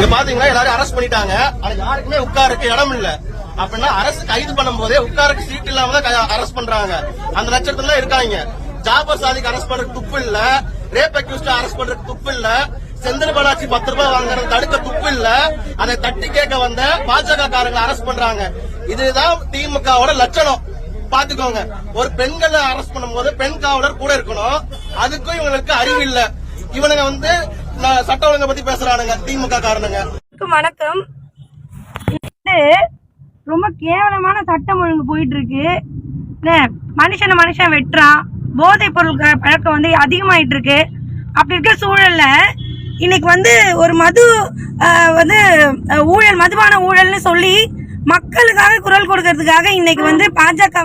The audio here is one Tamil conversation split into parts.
இங்க பாத்தீங்கன்னா எல்லாரும் அரெஸ்ட் பண்ணிட்டாங்க. ஆனா யாருக்குமே உட்காருக்கு இடம் இல்ல. அப்படின்னா அரசு கைது பண்ணும் போதே உட்காருக்கு சீட் இல்லாம தான் அரெஸ்ட் பண்றாங்க. அந்த லட்சத்துல இருக்காங்க. ஜாபர் சாதிக்கு அரெஸ்ட் பண்றதுக்கு துப்பு இல்ல, ரேப் அக்யூஸ்ட் அரெஸ்ட் பண்றதுக்கு துப்பு இல்ல, செந்தில் பாலாஜி 10 ரூபாய் வாங்குறது தடுக்க துப்பு இல்ல. அதை தட்டி கேட்க வந்த பாஜக காரங்களை அரெஸ்ட் பண்றாங்க. இதுதான் திமுகவோட லட்சணம். பாத்துக்கோங்க. ஒரு பெண்களை அரெஸ்ட் பண்ணும் போது பெண் காவலர் கூட இருக்கணும். அதுக்கும் இவங்களுக்கு அறிவு இல்ல. இவனுங்க சட்ட ஒழுங்கை பத்தி பேசுறானுங்க திமுக காரணங்க. வணக்கம். ரொம்ப கேவலமான சட்டம் ஒழுங்கு போயிட்டு இருக்கு. மனுஷன் வெட்டுறான். போதைப் பொருள் பழக்கம் அதிகமாயிட்டு இருக்கு. அப்படி இருக்க சூழல்ல இன்னைக்கு ஒரு ஊழல், மதுபான ஊழல்னு சொல்லி மக்களுக்காக குரல் கொடுக்கறதுக்காக இன்னைக்கு பாஜக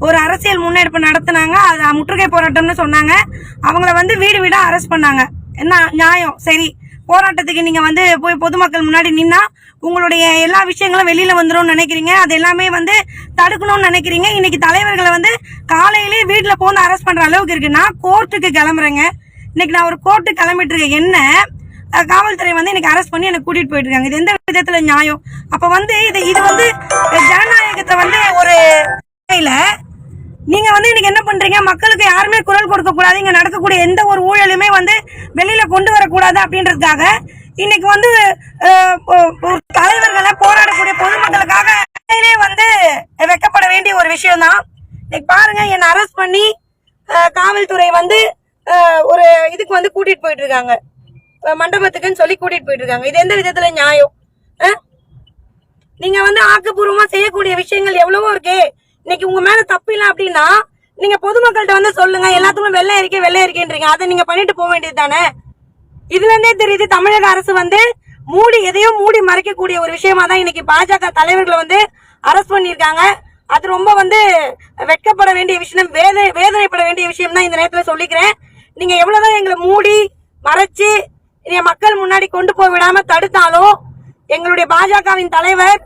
ஒரு அரசியல் முன்னெடுப்பு நடத்தினாங்க. அது முற்றுகை போராட்டம்னு சொன்னாங்க. அவங்கள வீடு வீடா அரெஸ்ட் பண்ணாங்க. என்ன நியாயம்? சரி, போராட்டத்துக்கு நீங்க போய் பொதுமக்கள் முன்னாடி நின்னா உங்களுடைய எல்லா விஷயங்களும் வெளியில வந்துடும் நினைக்கிறீங்க. அது எல்லாமே தடுக்கணும்னு நினைக்கிறீங்க. இன்னைக்கு தலைவர்களை காலையிலே வீட்டுல போந்து அரெஸ்ட் பண்ற அளவுக்கு இருக்கு. நான் கோர்ட்டுக்கு கிளம்புறேங்க. இன்னைக்கு நான் ஒரு கோர்ட்டுக்கு கிளம்பிட்டு இருக்கேன். என்ன காவல்துறை இன்னைக்கு அரெஸ்ட் பண்ணி எனக்கு கூட்டிட்டு போயிட்டு இருக்காங்க. இது எந்த விதத்துல நியாயம்? அப்ப இது ஜனநாயகத்தை ஒரு நீங்க இன்னைக்கு என்ன பண்றீங்க? மக்களுக்கு யாருமே குரல் கொடுக்க கூடாது, இங்க நடக்கக்கூடிய எந்த ஒரு ஊழலுமே வெளியில கொண்டு வரக்கூடாது அப்படின்றதுக்காக இன்னைக்கு தலைவர்களை போராடக்கூடிய பொதுமக்களுக்காக வைக்கப்பட வேண்டிய ஒரு விஷயம் தான். இன்னைக்கு பாருங்க, என்ன அரெஸ்ட் பண்ணி காவல்துறை ஒரு இதுக்கு கூட்டிட்டு போயிட்டு இருக்காங்க. மண்டபத்துக்குன்னு சொல்லி கூட்டிட்டு போயிட்டு இருக்காங்க. இது எந்த விதத்துல நியாயம்? நீங்க ஆக்கப்பூர்வமா செய்யக்கூடிய விஷயங்கள் எவ்வளவோ இருக்கு. இன்னைக்கு உங்க மேல தப்பு இல்ல அப்படின்னா நீங்க பொதுமக்கள்கிட்ட சொல்லுங்க. எல்லாத்துக்கும் வெள்ளை இருக்கேன்றீங்க. அதை நீங்க பண்ணிட்டு போக வேண்டியது தானே. இதுல இருந்தே தெரியுது தமிழக அரசு எதையோ மூடி மறைக்கக்கூடிய ஒரு விஷயமா தான் இன்னைக்கு பாஜக தலைவர்களை அரெஸ்ட் பண்ணிருக்காங்க. அது ரொம்ப வெட்கப்பட வேண்டிய விஷயம், வேதனைப்பட வேண்டிய விஷயம் தான் இந்த நேரத்துல சொல்லிக்கிறேன். நீங்க எவ்வளவுதான் எங்களை மூடி மறைச்சு மக்கள் முன்னாடி கொண்டு போய் விடாம தடுத்தாலும் எங்களுடைய பாஜகவின் தலைவர்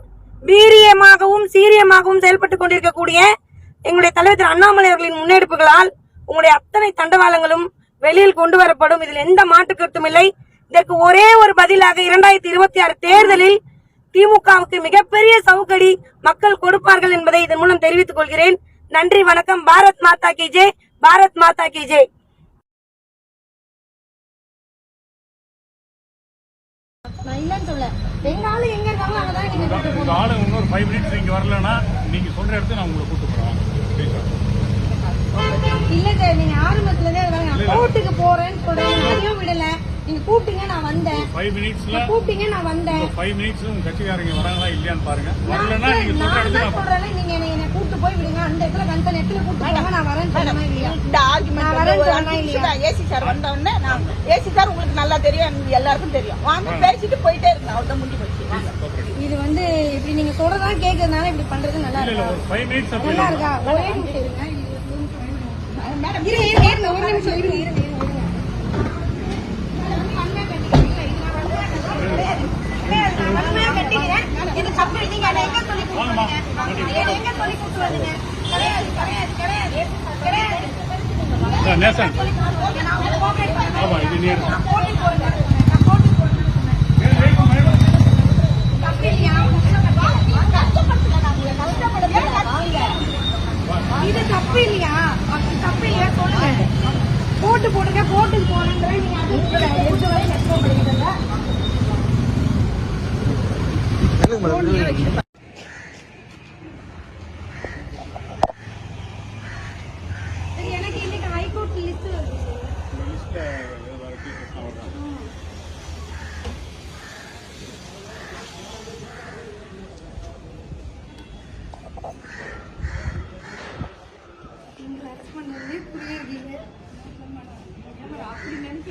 வீரியமாகவும் சீரியமாகவும் செயல்பட்டுக் கொண்டிருக்கக்கூடிய எங்களுடைய தலைவர் திரு அண்ணாமலை அவர்களின் முன்னெடுப்புகளால் உங்களுடைய அத்தனை தண்டவாளங்களும் வெளியில் கொண்டு வரப்படும். இதில் எந்த மாற்று கருத்தும் இல்லை. இதற்கு ஒரே ஒரு பதிலாக 2026 தேர்தலில் திமுகவுக்கு மிகப்பெரிய சவுக்கடி மக்கள் கொடுப்பார்கள் என்பதை இதன் மூலம் தெரிவித்துக் கொள்கிறேன். நன்றி, வணக்கம். பாரத் மாதா கி ஜெய். பாரத் மாதா கி ஜெய். இன்னொரு 5 மினிட்ஸ் நீங்க வரலன்னா நீங்க சொல்ற இடத்துல நான் உங்களை கூட்டு போறேன். இல்ல சார், நீங்க ஆரம்பத்துல கோர்ட்டுக்கு போறேன்னு சொல்றேன். அதையும் விடல. நீங்க கூப்பிட்டீங்க, நான் வந்தேன். 5 மினிட்ஸ்ல கூப்பிட்டீங்க, நான் வந்தேன். 5 மினிட்ஸ்ல உங்க கட்சிக்காரங்க வராங்களா இல்லையான்னு பாருங்க. வரலன்னா நீங்க சொல்ற இடத்துல நான் சொல்றேன். நீங்க என்ன கூப்பிட்டு போய் விடுங்க. அந்த இடத்துல கன்சர்ன் இடத்துல கூப்பிட்டு போங்க. நான் வரேன்னு சொன்னா இல்லையா? இந்த ஆர்குமென்ட் ஏசி சார் வந்த உடனே நான் ஏசி சார் உங்களுக்கு நல்லா தெரியும், எல்லாருக்கும் தெரியும். வாங்க பேசிட்டு போயிட்டே இருக்கேன். அவ்வளவுதான் முடிஞ்சு போச்சு. இது இப்படி நீங்க சொல்றதெல்லாம் கேட்கறதுனால இப்படி பண்றது நல்லா இருக்கா? 5 மினிட்ஸ் நல்லா இருக்கா? ஒரே நிமிஷம் இருங்க. ஒரு நிமிஷம் இருங்க. இது தப்பு. நீங்க எங்க சொல்லி கொடுத்துருவீங்க? இது தப்பு இல்லையா? தப்பு இல்லையா சொல்லுங்க. போட்டு போட்டுக்க, போட்டுக்கு போனேங்கிற நீங்க எனக்கு இன்னைக்கு ஹைகோர்ட் லிஸ்ட் புரியுது. அப்படி நினைக்க